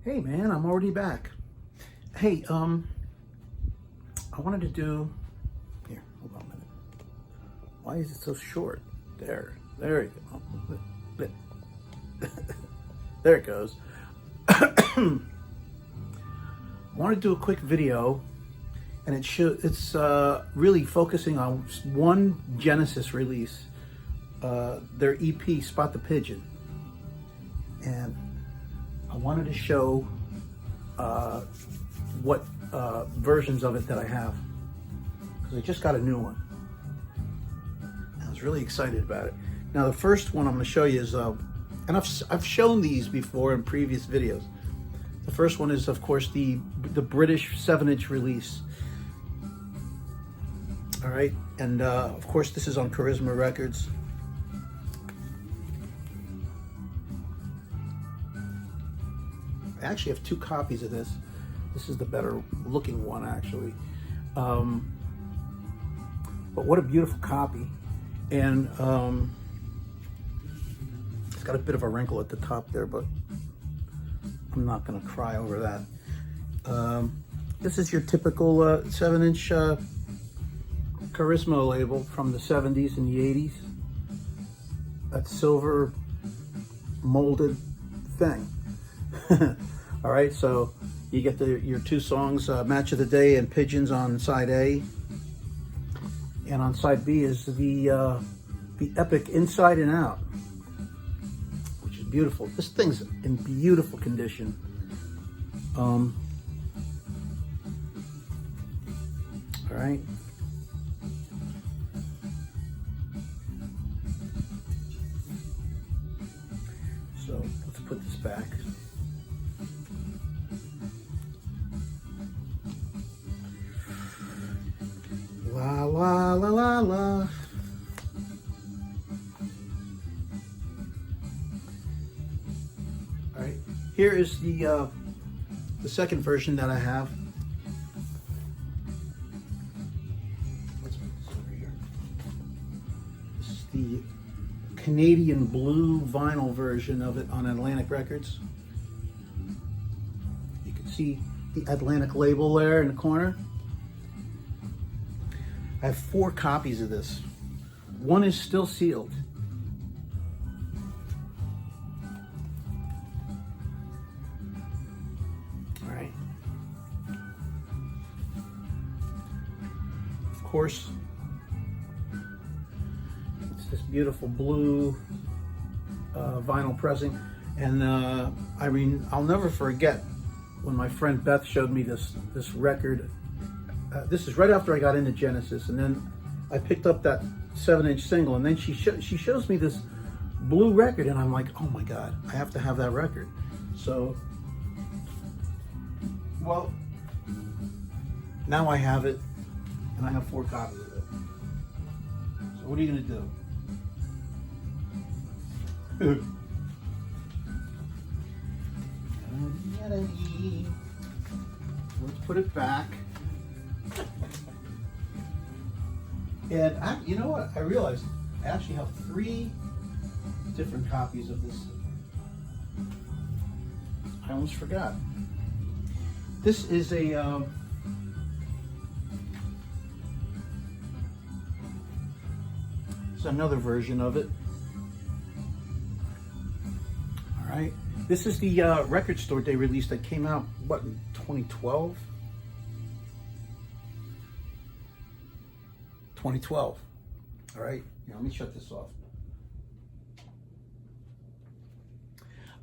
Hey man, I'm already back. Hey, I wanted to do, here, hold on a minute. Why is it so short? There you go. There it goes. I want to do a quick video, and it's really focusing on one Genesis release, their EP, Spot the Pigeon. And I wanted to show what versions of it that I have, because I just got a new one. I was really excited about it. Now the first one I'm going to show you is, and I've shown these before in previous videos. The first one is, of course, the British 7-inch release. All right, and of course this is on Charisma Records. I actually have two copies of this. This is the better looking one, actually. But what a beautiful copy. And it's got a bit of a wrinkle at the top there, but I'm not gonna cry over that. This is your typical 7-inch Charisma label from the 70s and the 80s. That silver molded thing. All right, so you get your two songs, Match of the Day and Pigeons on side A, and on side B is the epic Inside and Out, which is beautiful. This thing's in beautiful condition. All right. So let's put this back. La la la la la. All right, here is the second version that I have. Let's put this over here. This is the Canadian blue vinyl version of it on Atlantic Records. You can see the Atlantic label there in the corner. I have 4 copies of this. One is still sealed. All right. Of course, it's this beautiful blue vinyl pressing. And I mean, I'll never forget when my friend Beth showed me this record. This is right after I got into Genesis, and then I picked up that 7-inch single, and then she shows me this blue record, and I'm like, oh my God, I have to have that record. So, well, now I have it, and I have 4 copies of it. So what are you gonna do? Let's put it back. And you know what? I realized I actually have 3 different copies of this. I almost forgot. This is a it's another version of it. All right. This is the record store day release that came out, what, in 2012? 2012. All right, now let me shut this off.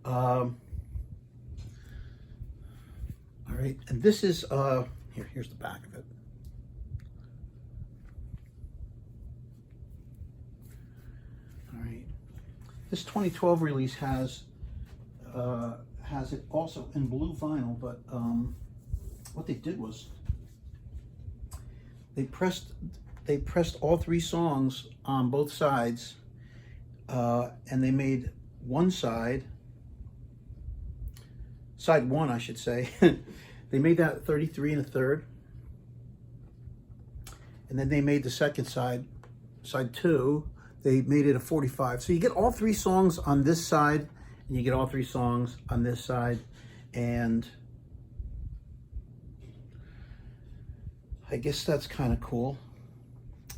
All right, and this is here's the back of it. All right, this 2012 release has it also in blue vinyl, but what they did was they pressed all 3 songs on both sides, and they made one side 1, I should say. They made that 33 1/3, and then they made the second side 2. They made it a 45. So you get all 3 songs on this side, and you get all 3 songs on this side. And I guess that's kind of cool.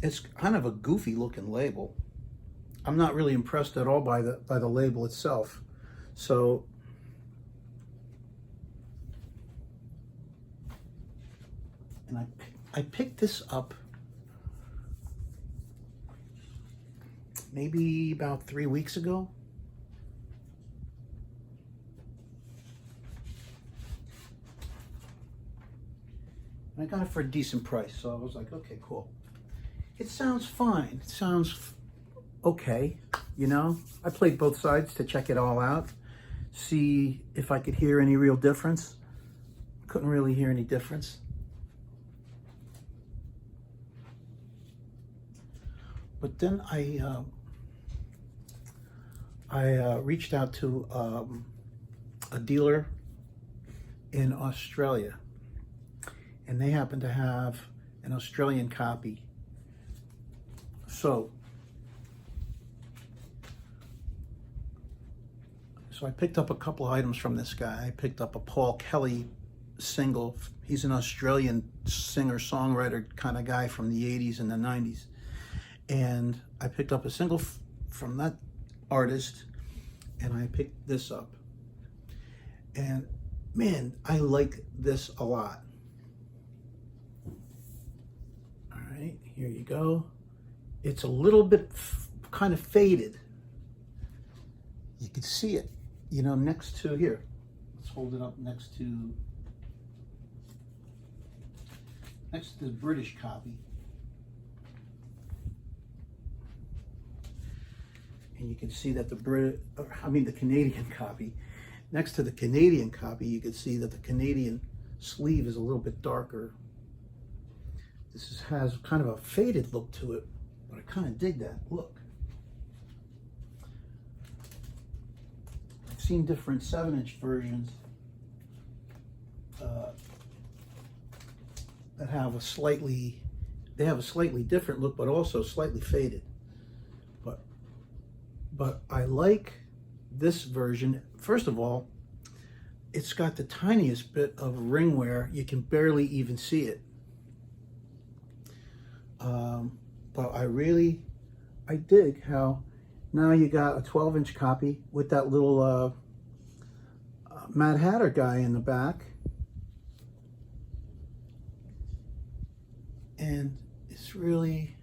It's kind of a goofy looking label. I'm not really impressed at all by the label itself. So and I picked this up maybe about 3 weeks ago. I got it for a decent price, so I was like, okay, cool. It sounds fine. It sounds okay, you know? I played both sides to check it all out, see if I could hear any real difference. Couldn't really hear any difference. But then I reached out to a dealer in Australia, and they happen to have an Australian copy. So I picked up a couple of items from this guy. I picked up a Paul Kelly single. He's an Australian singer-songwriter kind of guy from the 80s and the 90s. And I picked up a single from that artist, and I picked this up. And man, I like this a lot. All right, here you go. It's a little bit kind of faded. You can see it, you know, next to here. Let's hold it up next to the British copy. And you can see that the Canadian copy. Next to the Canadian copy, you can see that the Canadian sleeve is a little bit darker. This has kind of a faded look to it, but I kind of dig that look. I've seen different 7-inch versions that have a slightly different look, but also slightly faded. But I like this version. First of all, it's got the tiniest bit of ring wear. You can barely even see it. But I dig how now you got a 12-inch copy with that little Mad Hatter guy in the back. And it's really,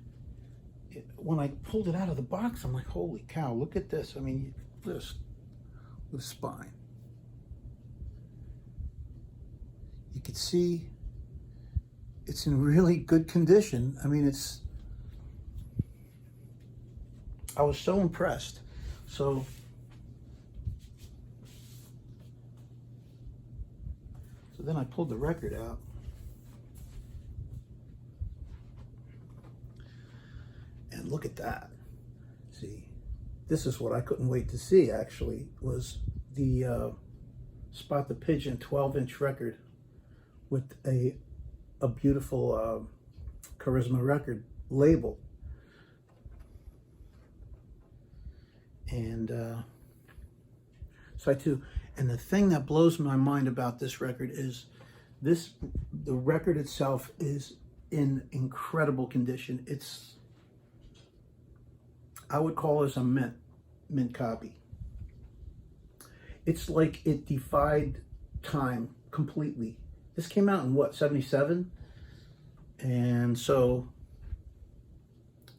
when I pulled it out of the box, I'm like, holy cow, look at this. I mean, this with spine. You can see it's in really good condition. I mean, I was so impressed. So then I pulled the record out. And look at that. See, this is what I couldn't wait to see, actually, was the Spot the Pigeon 12-inch record with a beautiful Charisma record label. And so I too, and the thing that blows my mind about this record is the record itself is in incredible condition. I would call this a mint copy. It's like it defied time completely. This came out in what, 77? And so,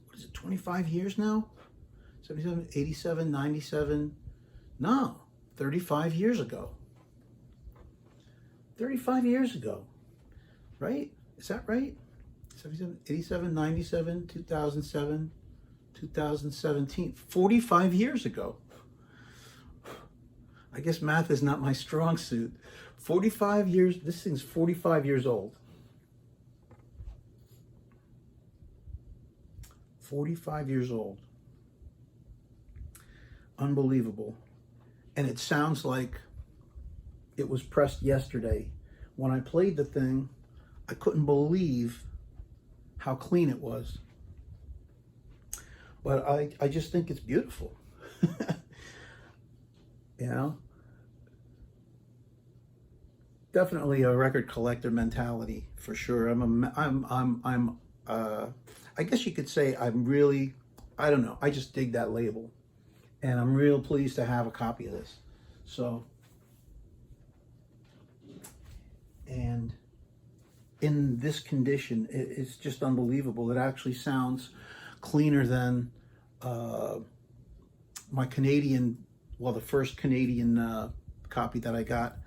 what is it, 25 years now? 77, 87, 97? No, 35 years ago. 35 years ago, right? Is that right? 77, 87, 97, 2007, 2017, 45 years ago. I guess math is not my strong suit. 45 years, this thing's 45 years old. 45 years old. Unbelievable. And it sounds like it was pressed yesterday. When I played the thing, I couldn't believe how clean it was. But I just think it's beautiful. You know? definitely a record collector mentality for sure. I guess you could say I'm really, I don't know, I just dig that label, and I'm real pleased to have a copy of this. So, and in this condition, it's just unbelievable. It actually sounds cleaner than my Canadian, well, the first Canadian copy that I got.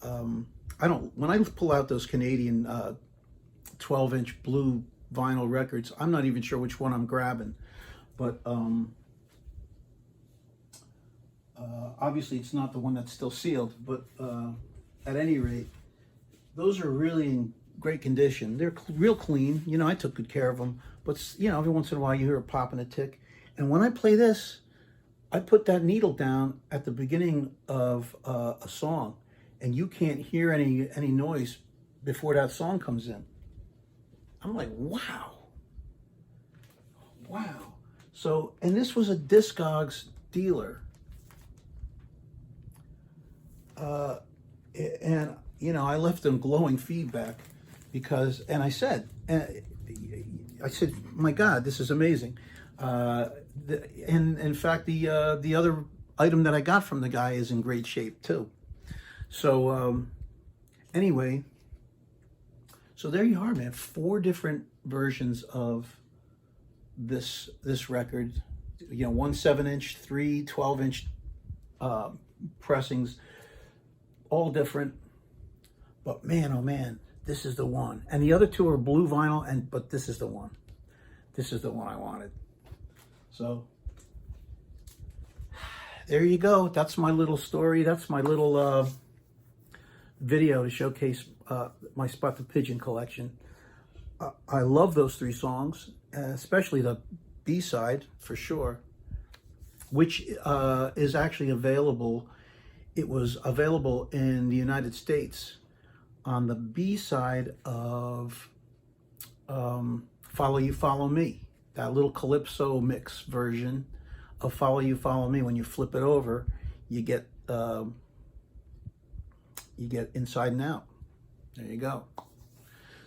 When I pull out those Canadian 12-inch blue vinyl records, I'm not even sure which one I'm grabbing. But obviously it's not the one that's still sealed. But at any rate, those are really in great condition. They're real clean. You know, I took good care of them. But, you know, every once in a while you hear a pop and a tick. And when I play this, I put that needle down at the beginning of a song, and you can't hear any noise before that song comes in. I'm like, wow. Wow. So, and this was a Discogs dealer. And, you know, I left them glowing feedback because, and I said, my God, this is amazing. And in fact, the other item that I got from the guy is in great shape too. So anyway, so there you are, man. 4 different versions of this record. You know, 1 7-inch, 3 12-inch pressings, all different. But man, oh man, this is the one. And the other 2 are blue vinyl, but this is the one. This is the one I wanted. So there you go. That's my little story. That's my little video to showcase my Spot the Pigeon collection. I love those 3 songs, especially the B-side for sure, which is actually available. It was available in the United States on the B-side of Follow You, Follow Me. That little calypso mix version of Follow You, Follow Me. When you flip it over, you get Inside and Out. There you go.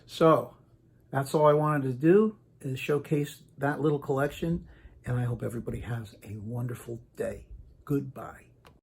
So that's all I wanted to do, is showcase that little collection, and I hope everybody has a wonderful day. Goodbye.